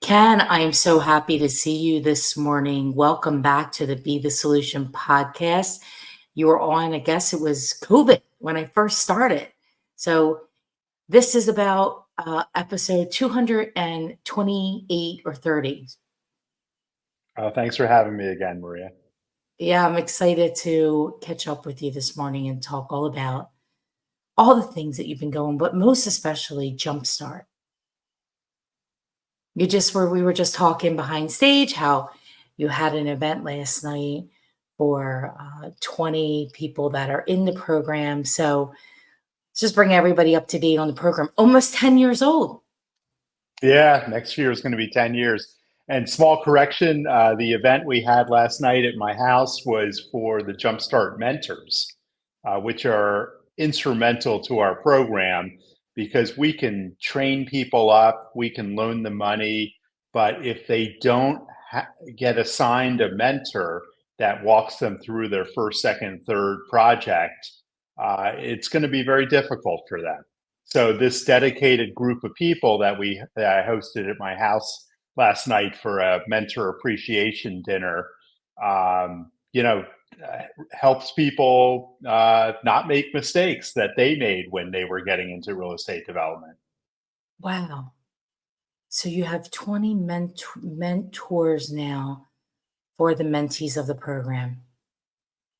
Ken, I am so happy to see you this morning. Welcome back to the Be the Solution podcast. You were on, I guess it was COVID when I first started. So this is about episode 228 or 30. Thanks for having me again, Maria. Yeah, I'm excited to catch up with you this morning and talk all about all the things that you've been going, but most especially Jumpstart. We were just talking behind stage how you had an event last night for 20 people that are in the program. So just bring everybody up to date on the program. Almost 10 years old. Yeah, next year is going to be 10 years. And small correction, the event we had last night at my house was for the Jumpstart mentors, which are instrumental to our program because we can train people up, we can loan them money, but if they don't get assigned a mentor that walks them through their first, second, third project, it's going to be very difficult for them. So this dedicated group of people that I hosted at my house last night for a mentor appreciation dinner, um, you know, helps people not make mistakes that they made when they were getting into real estate development. Wow. So you have 20 mentors now for the mentees of the program.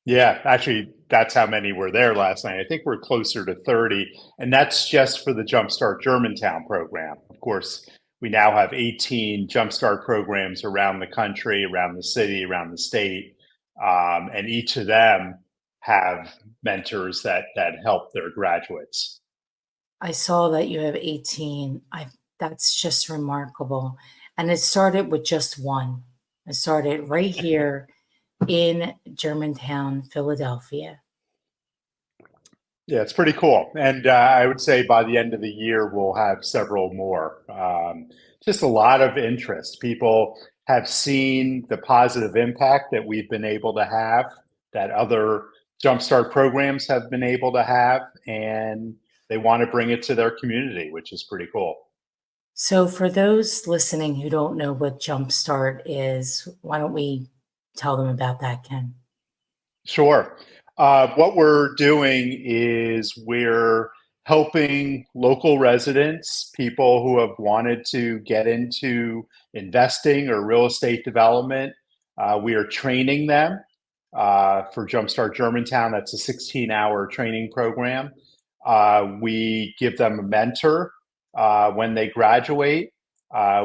Yeah, actually, that's how many were there last night. I think we're closer to 30, and that's just for the Jumpstart Germantown program. Of course, we now have 18 Jumpstart programs around the country, around the city, around the state, and each of them have mentors that help their graduates. I saw that you have 18. That's just remarkable. And it started with just one. It started right here in Germantown, Philadelphia. Yeah, it's pretty cool. And I would say by the end of the year, we'll have several more. Just a lot of interest. People have seen the positive impact that we've been able to have, that other Jumpstart programs have been able to have, and they want to bring it to their community, which is pretty cool. So, for those listening who don't know what Jumpstart is, why don't we tell them about that, Ken? Sure. What we're doing is we're helping local residents, people who have wanted to get into investing or real estate development. We are training them for Jumpstart Germantown. That's a 16-hour training program. We give them a mentor when they graduate.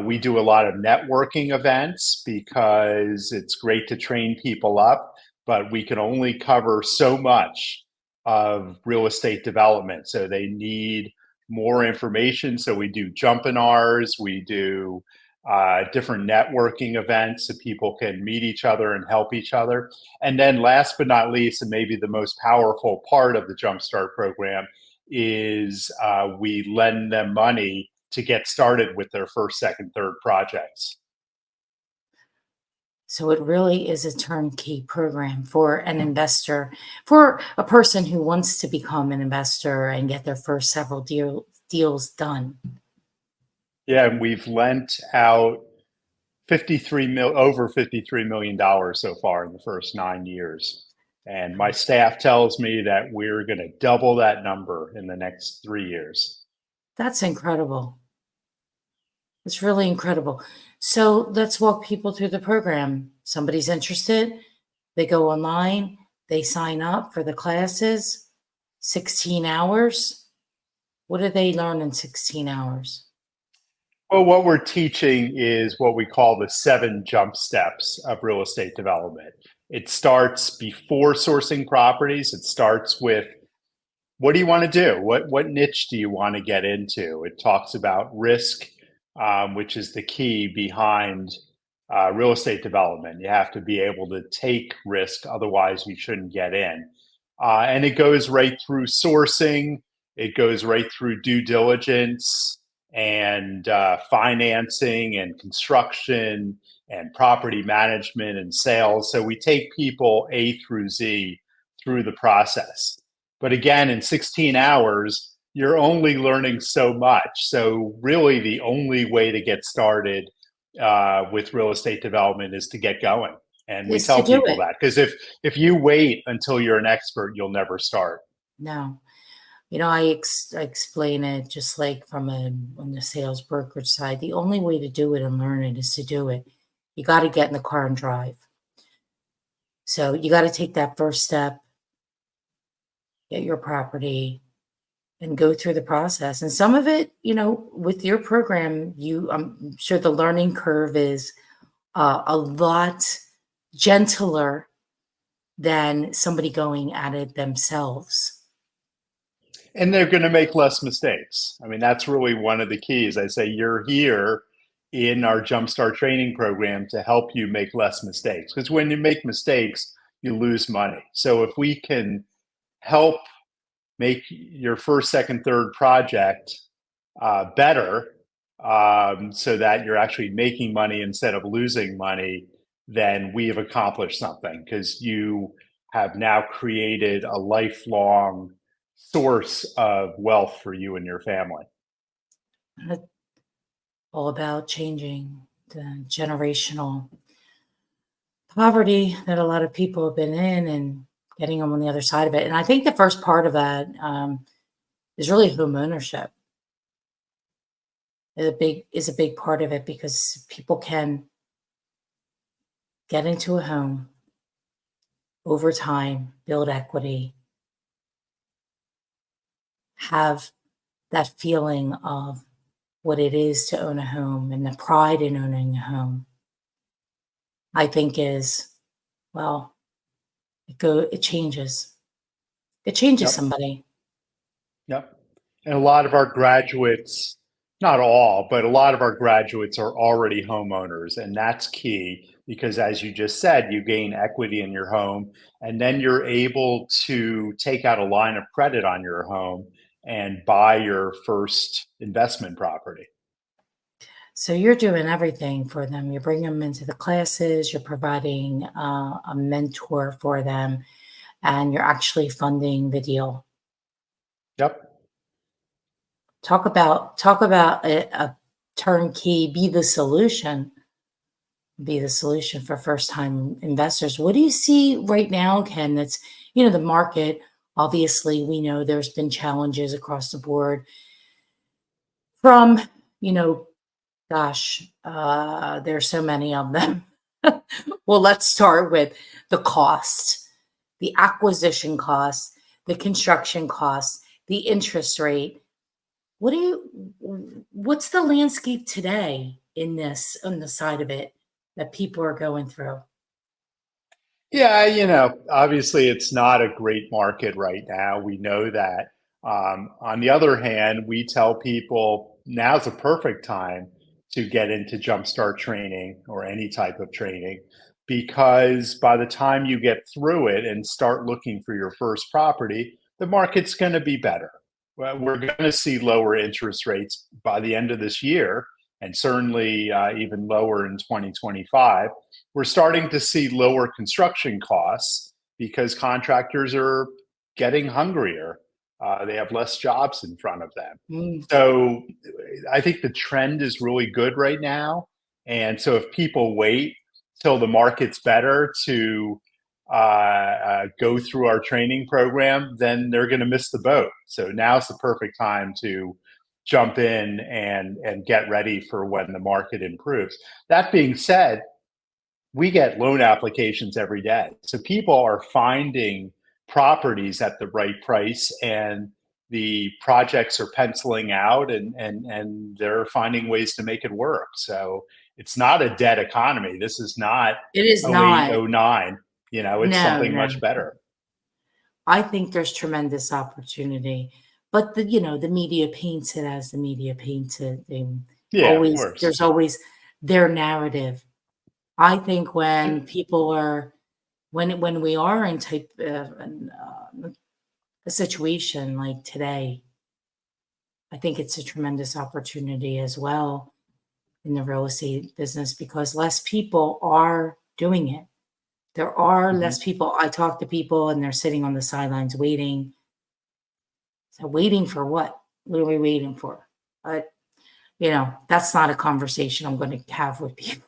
We do a lot of networking events because it's great to train people up, but we can only cover so much of real estate development. So they need more information. So we do jumpinars, we do different networking events so people can meet each other and help each other. And then last but not least, and maybe the most powerful part of the Jumpstart program is we lend them money to get started with their first, second, third projects. So, it really is a turnkey program for an investor, for a person who wants to become an investor and get their first several deals done. Yeah, and we've lent out over $53 million so far in the first 9 years. And my staff tells me that we're going to double that number in the next 3 years. That's incredible. It's really incredible. So let's walk people through the program. Somebody's interested, they go online, they sign up for the classes, 16 hours. What do they learn in 16 hours? Well, what we're teaching is what we call the 7 jump steps of real estate development. It starts before sourcing properties. It starts with what do you want to do? What niche do you want to get into? It talks about risk, which is the key behind real estate development. You have to be able to take risk, otherwise you shouldn't get in. And it goes right through sourcing. It goes right through due diligence and financing and construction and property management and sales. So we take people A through Z through the process. But again, in 16 hours, you're only learning so much. So really the only way to get started with real estate development is to get going. And we Is to tell do people it. that because if you wait until you're an expert, you'll never start. No. I explain it just like on the sales brokerage side. The only way to do it and learn it is to do it. You got to get in the car and drive. So you got to take that first step, get your property, and go through the process. And some of it, with your program, I'm sure the learning curve is a lot gentler than somebody going at it themselves. And they're going to make less mistakes. I mean, that's really one of the keys. I say you're here in our Jumpstart training program to help you make less mistakes. Because when you make mistakes, you lose money. So if we can help make your first, second, third project better, so that you're actually making money instead of losing money, then we have accomplished something because you have now created a lifelong source of wealth for you and your family. It's all about changing the generational poverty that a lot of people have been in and getting them on the other side of it. And I think the first part of that is really home ownership. Is a big part of it because people can get into a home over time, build equity, have that feeling of what it is to own a home and the pride in owning a home. I think it changes. It changes Yep. somebody. Yep. And a lot of our graduates, not all, but a lot of our graduates are already homeowners. And that's key because, as you just said, you gain equity in your home and then you're able to take out a line of credit on your home and buy your first investment property. So you're doing everything for them. You're bringing them into the classes, you're providing a mentor for them, and you're actually funding the deal. Yep. Talk about a turnkey, be the solution for first time investors. What do you see right now, Ken? That's, the market. Obviously, we know there's been challenges across the board from, you know, gosh, there's so many of them. Well, let's start with the cost, the acquisition cost, the construction cost, the interest rate. What's the landscape today on the side of it that people are going through? Yeah, obviously it's not a great market right now. We know that. On the other hand, we tell people now's a perfect time to get into Jumpstart training or any type of training because by the time you get through it and start looking for your first property, the market's going to be better. Well, we're going to see lower interest rates by the end of this year and certainly even lower in 2025. We're starting to see lower construction costs because contractors are getting hungrier. They have less jobs in front of them. Mm. So I think the trend is really good right now. And so if people wait till the market's better to go through our training program, then they're going to miss the boat. So now's the perfect time to jump in and get ready for when the market improves. That being said, we get loan applications every day. So people are finding properties at the right price and the projects are penciling out and they're finding ways to make it work. So it's not a dead economy. This is not It is 08, not. 09. It's No, something no. much better. I think there's tremendous opportunity, but the media paints it as the media paints it. Yeah, of course. There's always their narrative. I think when people are when we are in type of a situation like today, I think it's a tremendous opportunity as well in the real estate business because less people are doing it. There are Mhm. less people. I talk to people and they're sitting on the sidelines waiting. So waiting for what? What are we waiting for? That's not a conversation I'm going to have with people.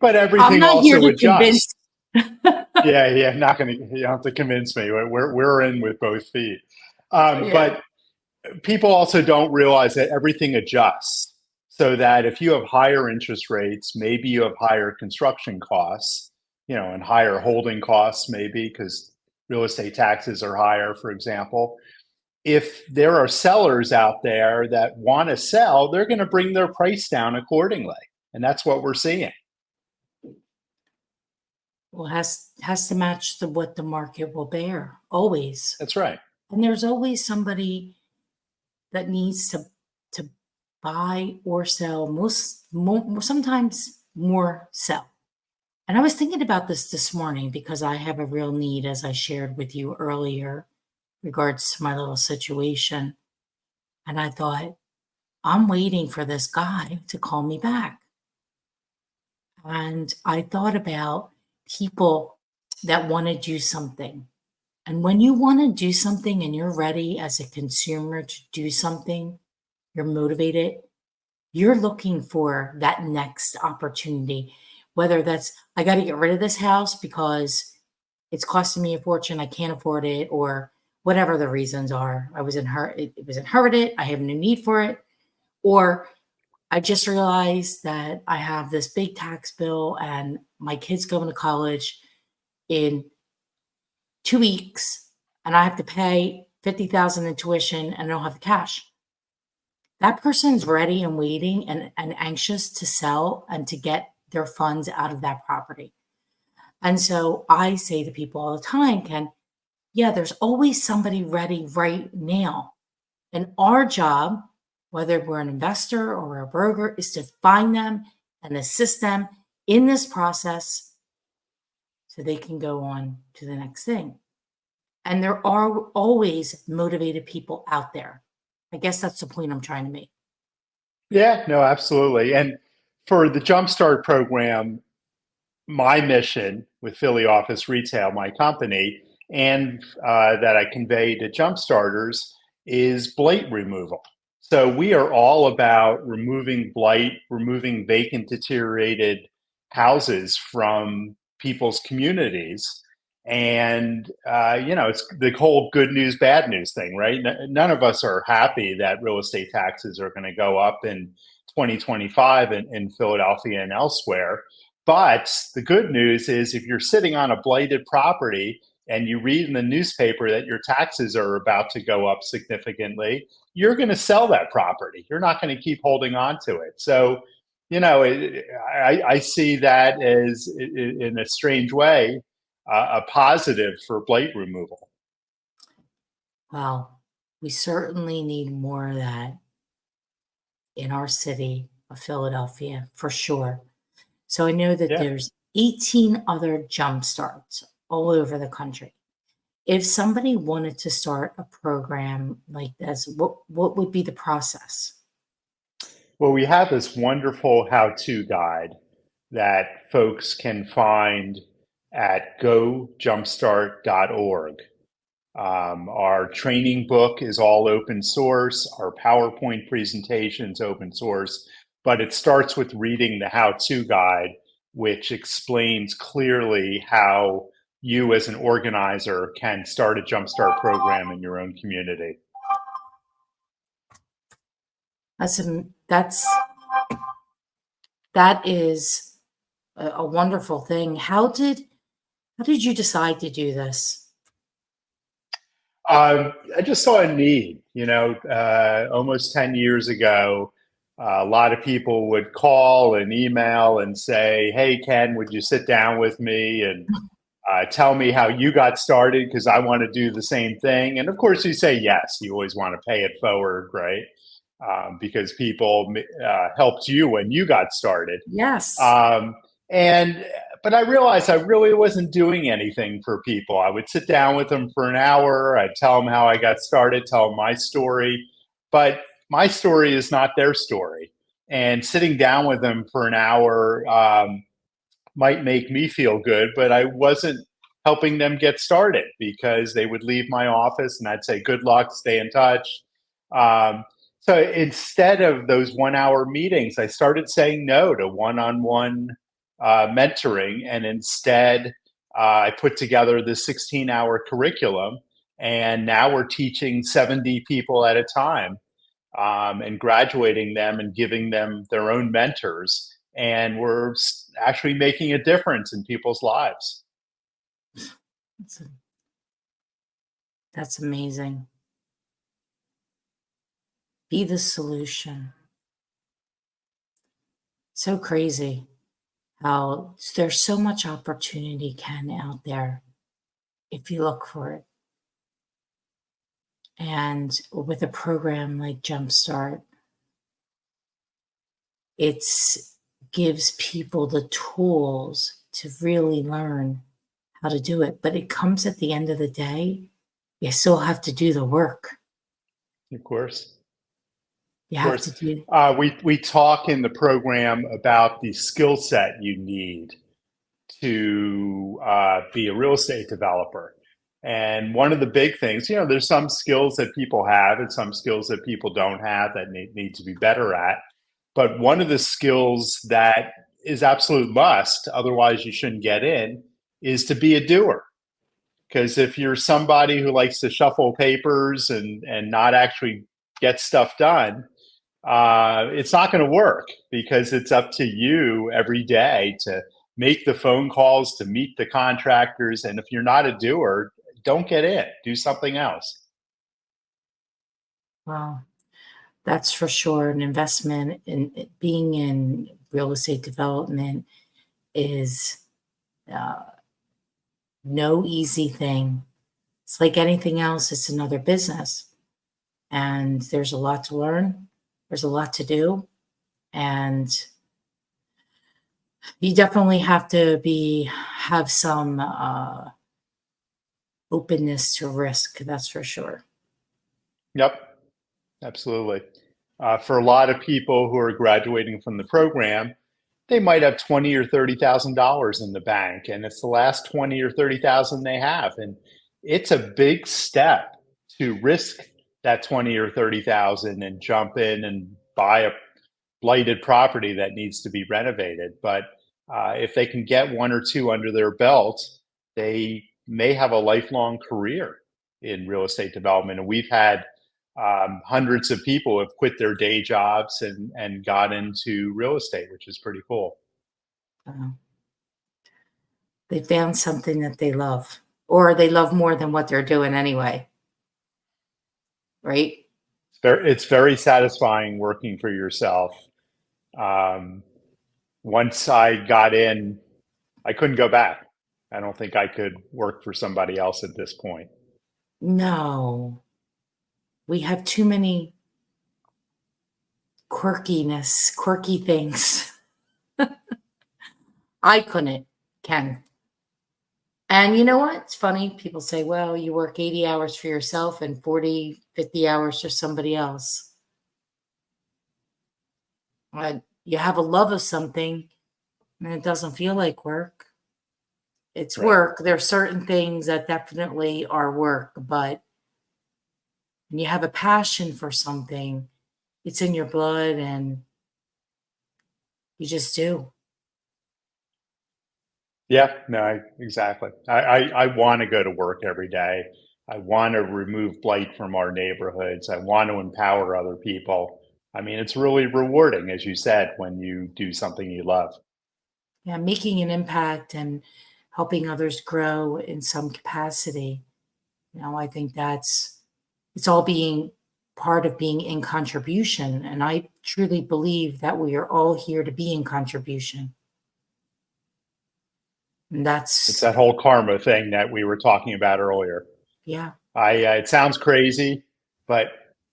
But I'm everything not here also to convince. adjusts. Yeah, not going to. You don't have to convince me. We're in with both feet. Yeah. But people also don't realize that everything adjusts. So that if you have higher interest rates, maybe you have higher construction costs, and higher holding costs, maybe because real estate taxes are higher, for example. If there are sellers out there that want to sell, they're going to bring their price down accordingly. And that's what we're seeing. Well, has to match what the market will bear, always. That's right. And there's always somebody that needs to buy or sell. Sometimes more sell. And I was thinking about this morning because I have a real need, as I shared with you earlier, regards to my little situation. And I thought, I'm waiting for this guy to call me back. And I thought about people that want to do something. And when you want to do something and you're ready as a consumer to do something, you're motivated, you're looking for that next opportunity. Whether that's, I got to get rid of this house because it's costing me a fortune, I can't afford it, or whatever the reasons are. It was inherited, I have no need for it. Or I just realized that I have this big tax bill and my kid's going to college in 2 weeks and I have to pay 50,000 in tuition and I don't have the cash. That person's ready and waiting and anxious to sell and to get their funds out of that property. And so I say to people all the time, Ken, yeah, there's always somebody ready right now. And our job, whether we're an investor or a broker, is to find them and assist them in this process so they can go on to the next thing. And there are always motivated people out there. I guess that's the point I'm trying to make. Yeah, no, absolutely. And for the Jumpstart program, my mission with Philly Office Retail, my company, and that I convey to Jumpstarters is blight removal. So we are all about removing blight, removing vacant, deteriorated houses from people's communities. And, it's the whole good news, bad news thing, right? None of us are happy that real estate taxes are going to go up in 2025 in Philadelphia and elsewhere. But the good news is if you're sitting on a blighted property and you read in the newspaper that your taxes are about to go up significantly, you're going to sell that property. You're not going to keep holding on to it. So, I see that as, in a strange way, a positive for blight removal. Well, we certainly need more of that in our city of Philadelphia, for sure. So I know that Yeah. there's 18 other jump starts all over the country. If somebody wanted to start a program like this, what would be the process? Well, we have this wonderful how-to guide that folks can find at gojumpstart.org. Our training book is all open source. Our PowerPoint presentation is open source, but it starts with reading the how-to guide, which explains clearly how you as an organizer can start a Jumpstart program in your own community. That's that is a wonderful thing. How did you decide to do this? I just saw a need, almost 10 years ago. A lot of people would call and email and say, "Hey, Ken, would you sit down with me and tell me how you got started? Because I want to do the same thing." And of course, you say yes. You always want to pay it forward, right? Because people helped you when you got started. Yes. Um, and but I realized I really wasn't doing anything for people. I would sit down with them for an hour. I'd tell them how I got started, tell them my story, but my story is not their story. And sitting down with them for an hour might make me feel good, but I wasn't helping them get started because they would leave my office and I'd say, "Good luck, stay in touch." Um, So instead of those 1 hour meetings, I started saying no to one-on-one mentoring. And instead, I put together the 16-hour curriculum. And now we're teaching 70 people at a time, and graduating them and giving them their own mentors. And we're actually making a difference in people's lives. That's, that's amazing. Be the solution. So crazy how there's so much opportunity, Ken, out there if you look for it. And with a program like Jumpstart, it gives people the tools to really learn how to do it. But it comes at the end of the day, you still have to do the work. Of course. You Of have to course. do. We talk in the program about the skill set you need to be a real estate developer. And one of the big things, there's some skills that people have and some skills that people don't have that need to be better at. But one of the skills that is absolute must, otherwise you shouldn't get in, is to be a doer. Because if you're somebody who likes to shuffle papers and not actually get stuff done, it's not going to work, because it's up to you every day to make the phone calls, to meet the contractors. And if you're not a doer, don't get in. Do something else. Well, that's for sure. An investment in being in real estate development is no easy thing. It's like anything else, it's another business. And there's a lot to learn, there's a lot to do. And you definitely have to have some openness to risk, that's for sure. Yep, absolutely. For a lot of people who are graduating from the program, they might have 20 or $30,000 in the bank, and it's the last 20 or 30,000 they have, and it's a big step to risk that 20 or 30,000 and jump in and buy a blighted property that needs to be renovated. But if they can get one or two under their belt, they may have a lifelong career in real estate development. And we've had hundreds of people have quit their day jobs and got into real estate, which is pretty cool. They found something that they love, or they love more than what they're doing anyway. Right? It's very satisfying working for yourself. Once I got in, I couldn't go back. I don't think I could work for somebody else at this point. No, we have too many quirky things. I couldn't, Ken. And you know what? It's funny. People say, well, you work 80 hours for yourself and 40, 50 hours for somebody else. You have a love of something and it doesn't feel like work. It's Right. work. There are certain things that definitely are work, but when you have a passion for something, it's in your blood and you just do. Yeah, no, exactly. I want to go to work every day. I want to remove blight from our neighborhoods. I want to empower other people. I mean, it's really rewarding, as you said, when you do something you love. Yeah, making an impact and helping others grow in some capacity. I think it's all being part of being in contribution. And I truly believe that we are all here to be in contribution. And It's that whole karma thing that we were talking about earlier. yeah. It sounds crazy, but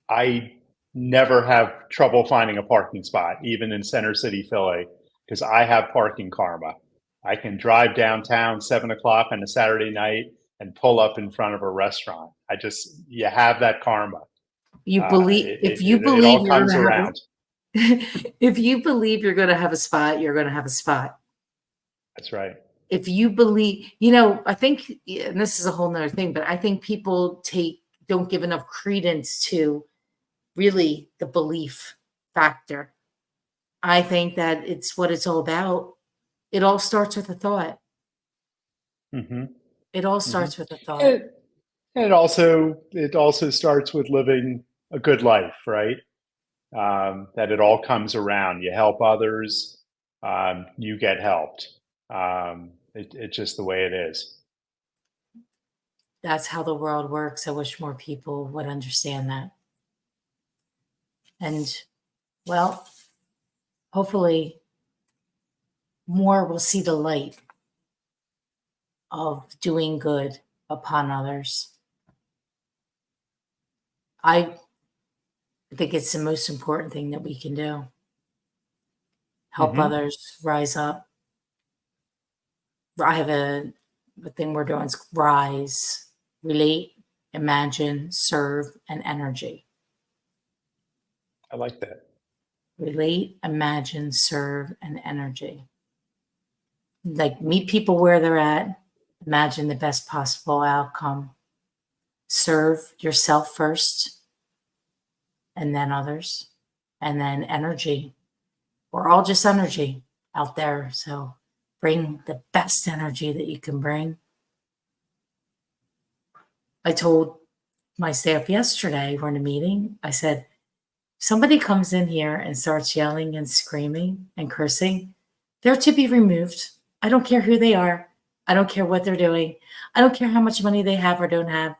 I never have trouble finding a parking spot, even in Center City, Philly, because I have parking karma. I can drive downtown 7 o'clock on a Saturday night and pull up in front of a restaurant. You have that karma. You believe if you It believe all you're comes going to have around. if you believe you're going to have a spot, you're going to have a spot. That's right. If you believe, I think, and this is a whole nother thing, but I think people don't give enough credence to really the belief factor. I think that it's what it's all about. It all starts with a thought. Hmm. It all Hmm. starts with a thought. And it also starts with living a good life, right? That it all comes around. You help others, you get helped. It's just the way it is. That's how the world works. I wish more people would understand that. And well, hopefully more will see the light of doing good upon others. I think it's the most important thing that we can do. Help Hmm. others rise up. I have a thing we're doing is rise, relate, imagine, serve, and energy. I like that. Relate, imagine, serve, and energy. Like meet people where they're at, imagine the best possible outcome, serve yourself first, and then others, and then energy. We're all just energy out there. So bring the best energy that you can bring. I told my staff yesterday, we're in a meeting, I said, somebody comes in here and starts yelling and screaming and cursing, they're to be removed. I don't care who they are. I don't care what they're doing. I don't care how much money they have or don't have.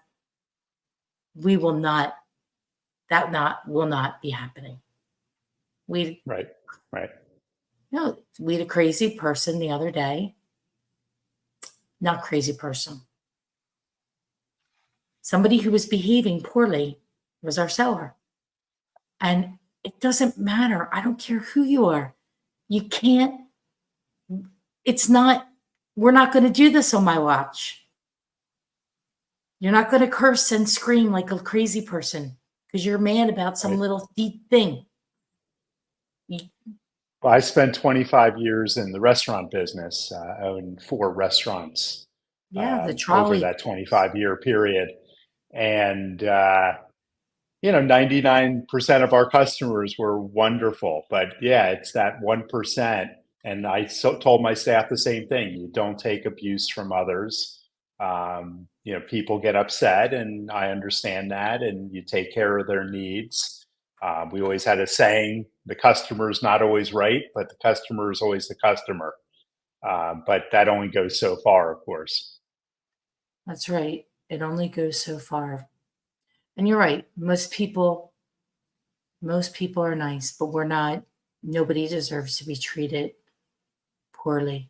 We will not, that not will not be happening. We, Right. Right. we had a crazy person the other day, not crazy person. Somebody who was behaving poorly was our seller. And it doesn't matter. I don't care who you are. You can't, it's not, we're not going to do this on my watch. You're not going to curse and scream like a crazy person because you're mad about some Right. little deep thing. Well, I spent 25 years in the restaurant business. I owned 4 restaurants Yeah, the over trolley. that 25-year period. And 99% of our customers were wonderful. But yeah, it's that 1%. And told my staff the same thing. You don't take abuse from others. People get upset, and I understand that, and you take care of their needs. We always had a saying, the customer is not always right, but the customer is always the customer. But that only goes so far, of course. That's right. It only goes so far. And you're right. Most people are nice, but we're not, nobody deserves to be treated poorly.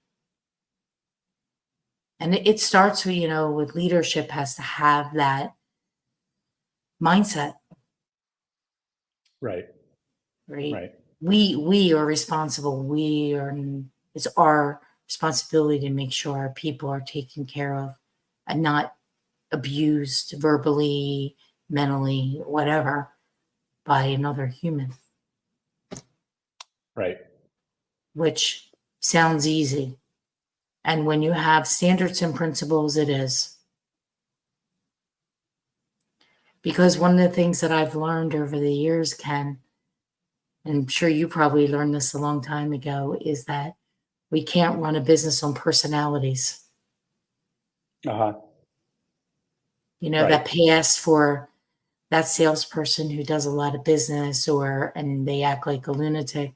And it starts with, with leadership has to have that mindset, Right, right? right, We are responsible. It's our responsibility to make sure our people are taken care of and not abused verbally, mentally, whatever, by another human, right. which sounds easy. And when you have standards and principles, it is. Because one of the things that I've learned over the years, Ken, and I'm sure you probably learned this a long time ago, is that we can't run a business on personalities. Uh-huh. That Right, pass for that salesperson who does a lot of business and they act like a lunatic,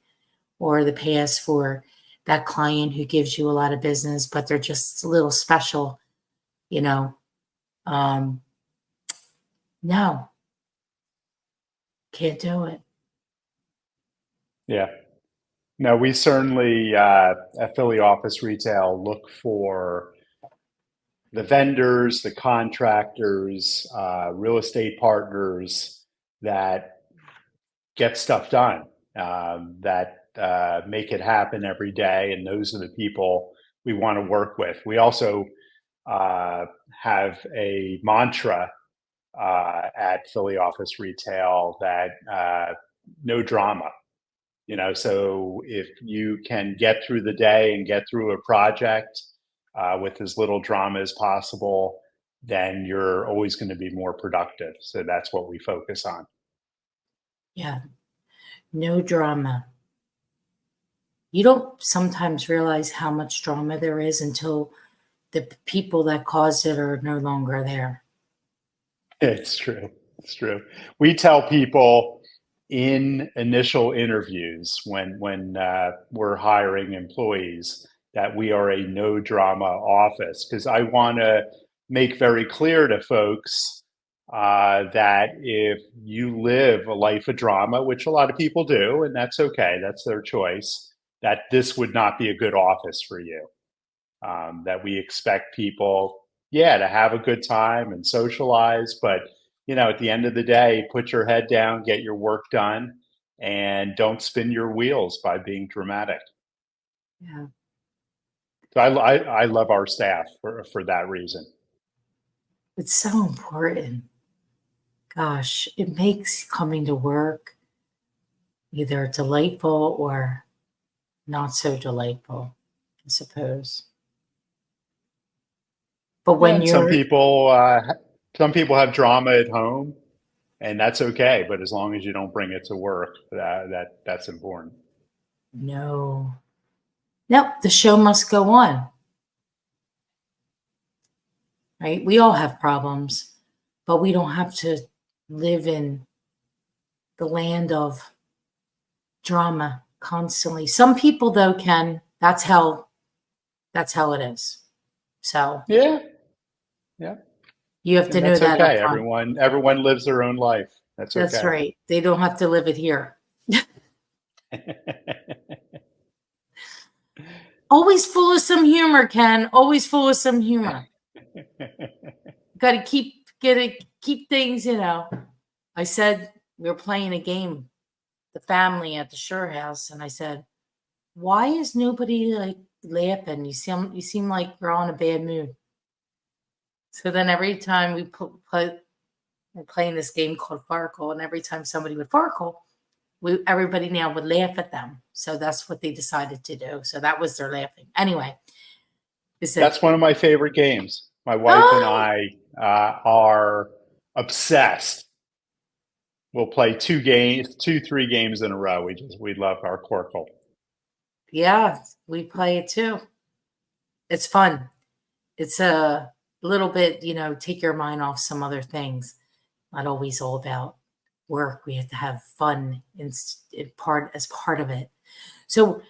or the pass for that client who gives you a lot of business, but they're just a little special, you know. Um, no, can't do it. yeah. No, we certainly at Philly Office Retail look for the vendors, the contractors, real estate partners that get stuff done, that make it happen every day. And those are the people we want to work with. We also uh, have a mantra at Philly Office Retail that no drama. So if you can get through the day and get through a project with as little drama as possible, then you're always going to be more productive. So that's what we focus on. Yeah. No drama. You don't sometimes realize how much drama there is until the people that caused it are no longer there. It's true. It's true. We tell people in initial interviews when we're hiring employees that we are a no drama office because I want to make very clear to folks that if you live a life of drama, which a lot of people do, and that's okay, that's their choice, that this would not be a good office for you. That we expect people, yeah, to have a good time and socialize, but at the end of the day, put your head down, get your work done, and don't spin your wheels by being dramatic. Yeah. So I love our staff for that reason. It's so important. Gosh, it makes coming to work either delightful or not so delightful, I suppose. But Yeah, when and you're, some people have drama at home, and that's okay. But as long as you don't bring it to work, that's important. no, no, the show must go on, right? We all have problems, but we don't have to live in the land of drama constantly. Some people though can. That's how it is. So Yeah, yeah, you have to and know that's that up okay. front. Everyone lives their own life. That's That's okay. right. They don't have to live it here. Always full of some humor, Ken. Always full of some humor. Got to keep things. I said we were playing a game, the family at the Shore House, and I said, "Why is nobody like laughing? You seem like you're on a bad mood." So then every time we're playing this game called Farle, and every time somebody would Farle, everybody now would laugh at them. So that's what they decided to do. So that was their laughing. Anyway, is that That's one of my favorite games. My wife and oh I are obsessed. We'll play 3 games in a row. We love our Quirkle. yeah, we play it too. It's fun. It's a little bit, take your mind off some other things. Not always all about work. We have to have fun as part of it. So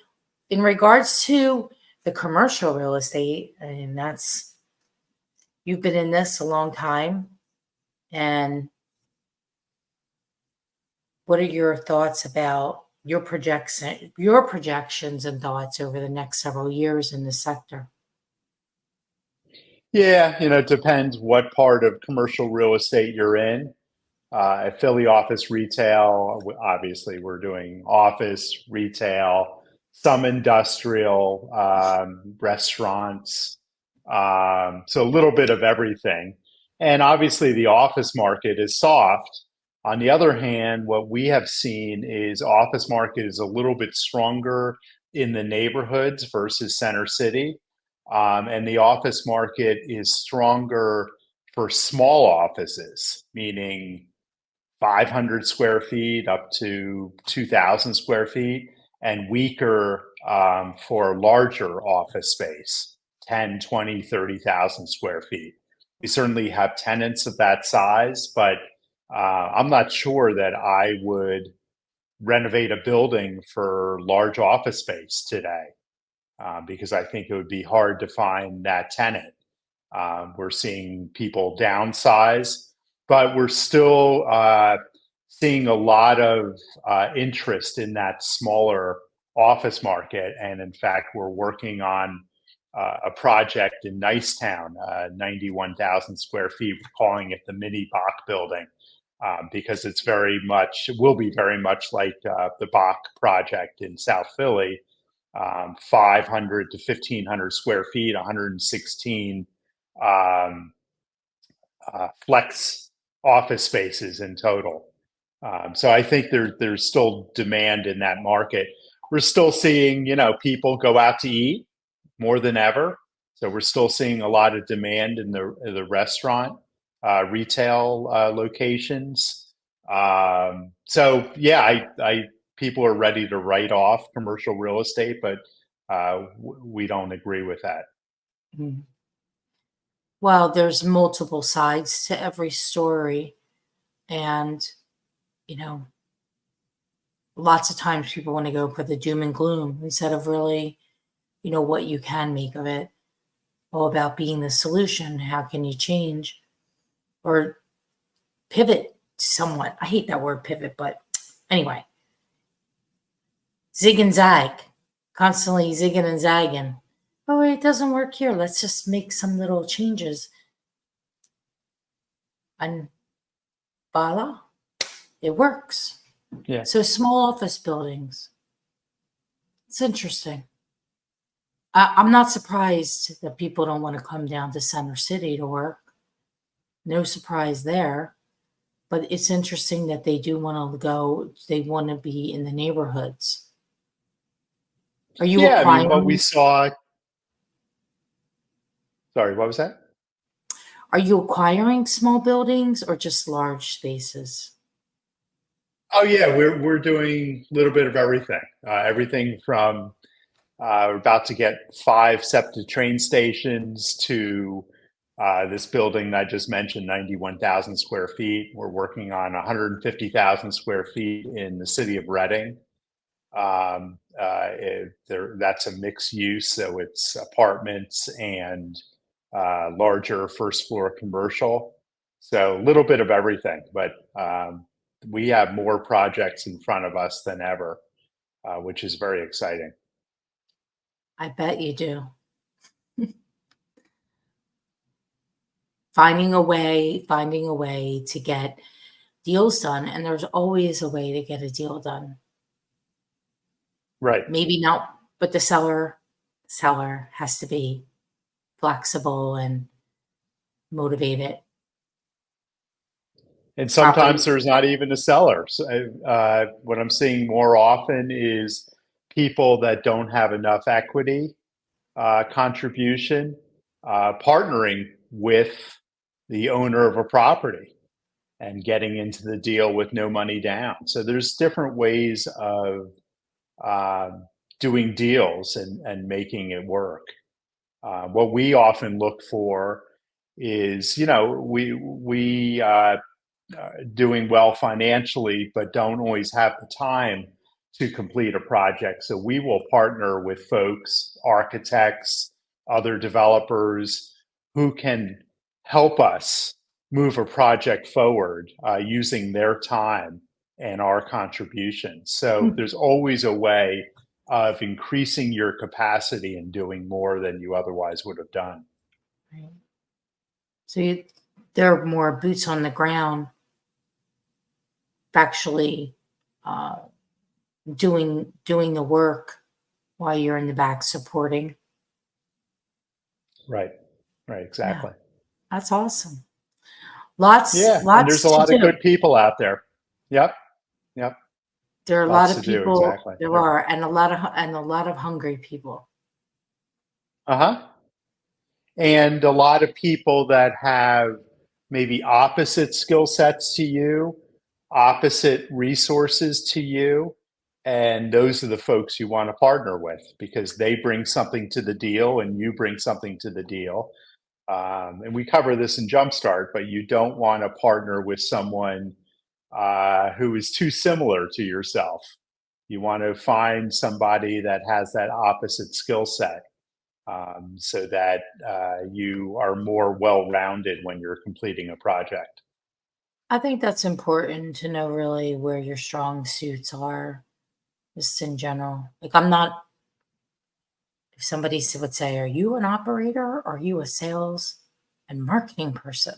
in regards to the commercial real estate, and you've been in this a long time, and what are your thoughts about your projections and thoughts over the next several years in this sector? Yeah, it depends what part of commercial real estate you're in. At Philly office retail, obviously we're doing office, retail, some industrial, restaurants, so a little bit of everything. And obviously the office market is soft. On the other hand, what we have seen is office market is a little bit stronger in the neighborhoods versus center city. And the office market is stronger for small offices, meaning 500 square feet up to 2,000 square feet, and weaker for larger office space, 10, 20, 30,000 square feet. We certainly have tenants of that size, but I'm not sure that I would renovate a building for large office space today because I think it would be hard to find that tenant. We're seeing people downsize, but we're still seeing a lot of interest in that smaller office market. And in fact, we're working on a project in Nicetown, 91,000 square feet. We're calling it the Mini Bach Building because it will be very much like the Bach project in South Philly, 500 to 1,500 square feet, 116 um, flex office spaces in total. So I think there's still demand in that market. We're still seeing, people go out to eat more than ever. So we're still seeing a lot of demand in the restaurant, retail locations. So yeah, people are ready to write off commercial real estate, but we don't agree with that. Mm. Well, there's multiple sides to every story. And, you know, lots of times people want to go for the doom and gloom instead of really, what you can make of it. All about being the solution. How can you change or pivot somewhat? I hate that word pivot, but anyway, zig and zag, constantly zigging and zagging. Oh, it doesn't work here. Let's just make some little changes. And voila, it works. Yeah. So small office buildings. It's interesting. I'm not surprised that people don't want to come down to Center City to work. No surprise there. But it's interesting that they do want to go, they want to be in the neighborhoods. Are you Yeah, I mean, what we acquiring saw, sorry, what was that? are you acquiring small buildings or just large spaces? Oh yeah, we're doing a little bit of everything. Everything from we're about to get 5 septic train stations to this building that I just mentioned, 91,000 square feet. We're working on 150,000 square feet in the city of Reading. That's a mixed use, so it's apartments and larger first floor commercial. So a little bit of everything, but we have more projects in front of us than ever, which is very exciting. I bet you do. Finding a way to get deals done. And there's always a way to get a deal done. Right. Maybe not, but the seller has to be flexible and motivated. And sometimes Properties. there's not even a seller. So, what I'm seeing more often is people that don't have enough equity contribution partnering with the owner of a property and getting into the deal with no money down. So there's different ways of uh, doing deals and making it work. What we often look for is, we doing well financially, but don't always have the time to complete a project. So we will partner with folks, architects, other developers who can help us move a project forward using their time and our contributions. So Hmm. there's always a way of increasing your capacity and doing more than you otherwise would have done. Right. So there are more boots on the ground actually uh, doing the work while you're in the back supporting. Right, right, Yeah, exactly. that's awesome. Lots Yeah, and there's a lots to lot of do. good people out there. Yep, yep, There are a lot lots of to do. people. Exactly. There are, and a lot of hungry people. Uh huh. And a lot of people that have maybe opposite skill sets to you, opposite resources to you. And those are the folks you want to partner with because they bring something to the deal and you bring something to the deal. And we cover this in Jumpstart, but you don't want to partner with someone who is too similar to yourself. You want to find somebody that has that opposite skill set so that you are more well rounded when you're completing a project. I think that's important to know really where your strong suits are, just in general. Like I'm not. If somebody would say, "Are you an operator? Or are you a sales and marketing person?"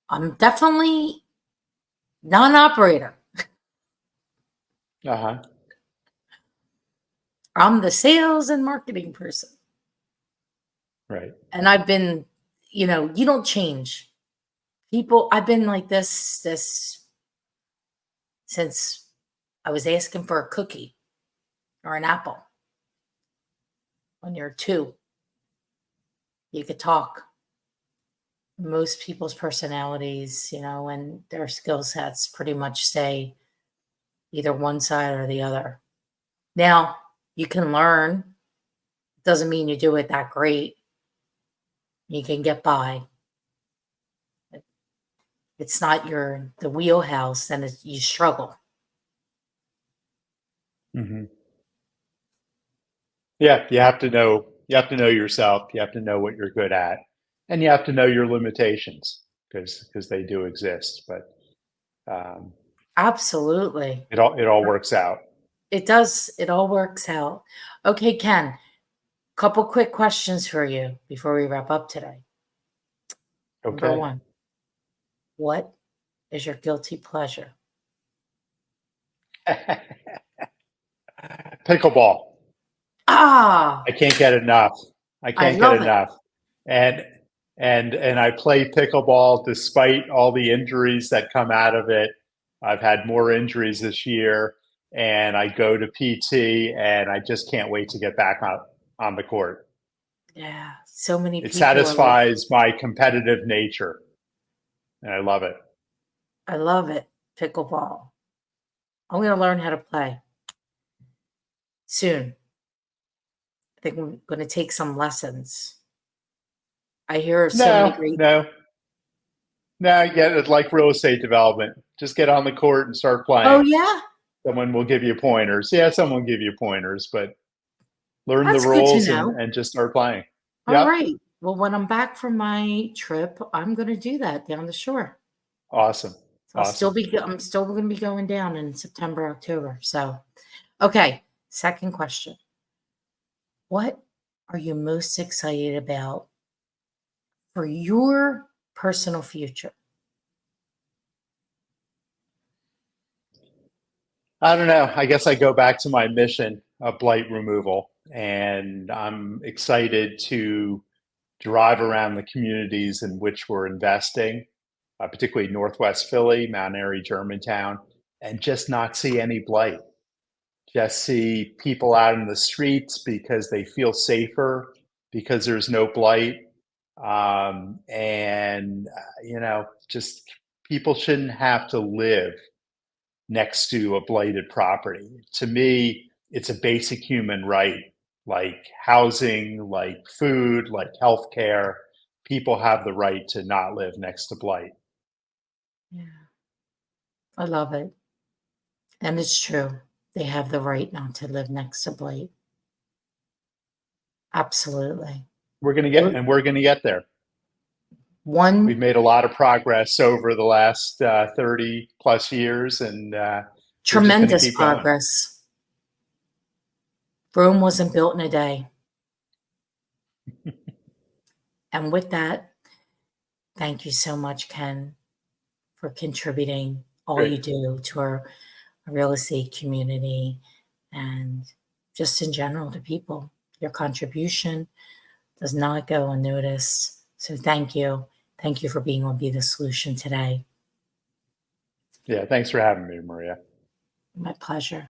I'm definitely not an operator. Uh huh. I'm the sales and marketing person. Right. And I've been, you don't change. People, I've been like this since I was asking for a cookie or an apple. When you're two, you could talk. most people's personalities, and their skill sets pretty much stay either one side or the other. Now, you can learn. Doesn't mean you do it that great. You can get by. It's not the wheelhouse, then you struggle. Mm-hmm. Yeah, you have to know. You have to know yourself. You have to know what you're good at, and you have to know your limitations because they do exist. But um, Absolutely. it all works out. It does. It all works out. Okay, Ken, couple quick questions for you before we wrap up today. Number Okay. one, what is your guilty pleasure? Pickleball. I Ah, can't get enough. I I can't get love it. enough. And and I play pickleball despite all the injuries that come out of it. I've had more injuries this year, and I go to PT, and I just can't wait to get back on the court. Yeah, so many It people are like, satisfies my competitive nature, and I love it. I love it. Pickleball. I'm going to learn how to play soon. I think I'm going to take some lessons. I hear so many No, great. no, no. Get it like real estate development. Just get on the court and start Oh, playing. yeah, Someone will give you pointers. Yeah, someone will give you pointers, but learn the that's good to rules know. and just start playing. All Yep. right. Well, when I'm back from my trip, I'm going to do that down the shore. Awesome. So Awesome. I'm still going to be going down in September, October. So, okay. Second question. What are you most excited about for your personal future? I don't know. I guess I go back to my mission of blight removal, and I'm excited to drive around the communities in which we're investing, particularly Northwest Philly, Mount Airy, Germantown, and just not see any blight. Just see people out in the streets because they feel safer because there's no blight. And, just people shouldn't have to live next to a blighted property. To me, it's a basic human right, like housing, like food, like healthcare. People have the right to not live next to blight. Yeah, I love it. And it's true. They have the right not to live next to Blight. Absolutely. Well, We're gonna get there. We've one made a lot of progress over the last 30 plus years, and we're just going to tremendous keep going. progress. Rome wasn't built in a day. And with that, thank you so much, Ken, for contributing all Great. you do to our real estate community and just in general to people. Your contribution does not go unnoticed. So thank you. Thank you for being on Be the Solution today. Yeah, thanks for having me, Maria. My pleasure.